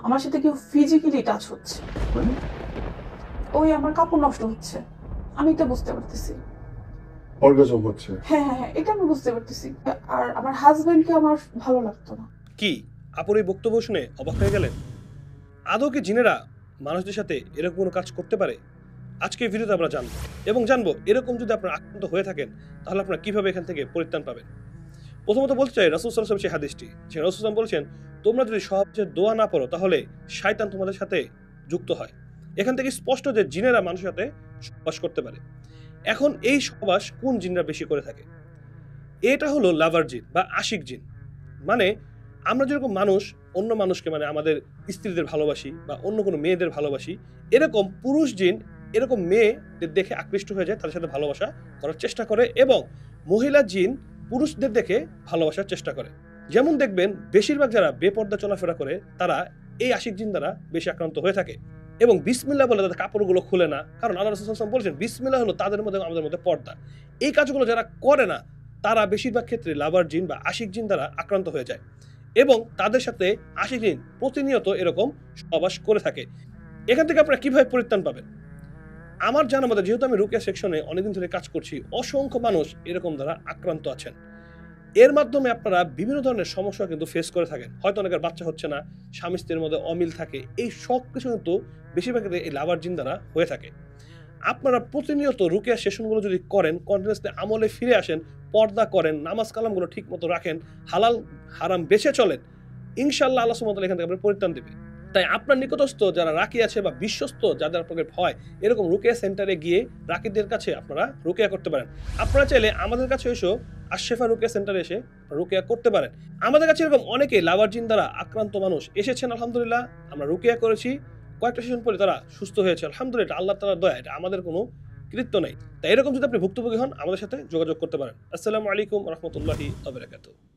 আমার সাথে কেউ ফিজিক্যালি টাচ হচ্ছে। মানে ওই আমার কাপড় নষ্ট হচ্ছে, আমি এটা বুঝতে পারতেছি। অর্গাজম হচ্ছে? হ্যাঁ হ্যাঁ হ্যাঁ, এটা আমি বুঝতে পারতেছি। আর আমার হাজবেন্ডকে আমার ভালো লাগতো না। কি আপুর এই বক্তব্য শুনে অবাক হয়ে গেলেন? আদৌ কি জিনেরা মানুষদের সাথে এরকম কোনো কাজ করতে পারে? আজকে এই ভিডিওতে আমরা জানবো এবং জানবো এরকম যদি আপনারা আক্রান্ত হয়ে থাকেন তাহলে আপনারা কিভাবে এখান থেকে পরিত্রাণ পাবেন। প্রথমত বলতে চাই রাসূল সাল্লাল্লাহু আলাইহি ওয়াসাল্লাম সেই হাদিসটি যে রাসূল সাল্লাল্লাহু আলাইহি ওয়াসাল্লাম বলেছেন, তোমরা যদি সহজে দোয়া না পড়ো তাহলে শয়তান তোমাদের সাথে যুক্ত হয়। এখান থেকে স্পষ্ট যে জিনেরা মানুষের সাথে সহবাস করতে পারে। এখন এই সহবাস কোন জিনরা বেশি করে থাকে? এটা হলো লাভার জিন বা আশিক জিন। মানে আমরা যেরকম মানুষ অন্য মানুষকে মানে আমাদের স্ত্রীদের ভালোবাসি বা অন্য কোনো মেয়েদের ভালোবাসি, এরকম পুরুষ জিন এরকম মেয়েদের দেখে আকৃষ্ট হয়ে যায়, তাদের সাথে ভালোবাসা করার চেষ্টা করে এবং মহিলা জিন পুরুষদের দেখে ভালোবাসার চেষ্টা করে। যেমন দেখবেন বেশিরভাগ যারা বেপর্দা চলাফেরা করে তারা এই আশিক জিন দ্বারা বেশি আক্রান্ত হয়ে থাকে এবং বিসমিল্লাহ বলে তাদের কাপড়গুলো খুলে না, কারণ আল্লাহ রাসূল সাল্লাল্লাহু আলাইহি ওয়াসাল্লাম বলেছেন বিসমিল্লাহ হলো তাদের মধ্যে আমাদের মধ্যে পর্দা। এই কাজগুলো যারা করে না তারা বেশিরভাগ ক্ষেত্রে লাভার জিন বা আশিক জিন দ্বারা আক্রান্ত হয়ে যায় এবং তাদের সাথে আশিক জিন প্রতিনিয়ত এরকম সহবাস করে থাকে। এখান থেকে আপনারা কিভাবে পরিত্রাণ পাবেন? আমার জানা মতে, যেহেতু আমি রুকিয়া সেকশনে অনেকদিন ধরে কাজ করছি, অসংখ্য মানুষ এরকম দ্বারা আক্রান্ত আছেন। এর মাধ্যমে আপনারা বিভিন্ন ধরনের সমস্যা কিন্তু ফেস করে থাকেন। হয়তো অনেকের বাচ্চা হচ্ছে না, স্বামী স্ত্রীর মধ্যে অমিল থাকে, এই সব কিছু কিন্তু বেশিরভাগ ক্ষেত্রে এই লাভার জিন দ্বারা হয়ে থাকে। আপনারা প্রতিনিয়ত রুকিয়া সেশনগুলো যদি করেন, কন্টিনিউয়াসলি আমলে ফিরে আসেন, পর্দা করেন, নামাজ কালামগুলো ঠিক মতো রাখেন, হালাল হারাম বেছে চলেন, ইনশাআল্লাহ আল্লাহ সুবহানাহু ওয়া তাআলা এখান থেকে আপনার পরিত্রাণ দেবে। তাই আপনার নিকটস্থ যারা রাকি আছে বা বিশ্বস্ত যাদের আপনাদের ভয়, এরকম রুকিয়া সেন্টারে গিয়ে রাকিদের কাছে আপনারা রুকিয়া করতে পারেন। আপনারা চাইলে আমাদের কাছে এসেও আশফা রুকিয়া সেন্টারে এসে রুকিয়া করতে পারেন। আমাদের কাছে এরকম অনেকে লাভার জিন দ্বারা আক্রান্ত মানুষ এসেছেন, আলহামদুলিল্লাহ আমরা রুকিয়া করেছি, কয়েকটা সেশন পরে তারা সুস্থ হয়েছে, আলহামদুলিল্লাহ। আল্লাহ তাআলার দয়া, এটা আমাদের কোনো কৃত্য নেই। তাই এরকম যদি আপনি ভুক্তভোগী হন আমাদের সাথে যোগাযোগ করতে পারেন। আসসালামু আলাইকুম ওয়া রাহমাতুল্লাহি ওয়া বারাকাতুহু।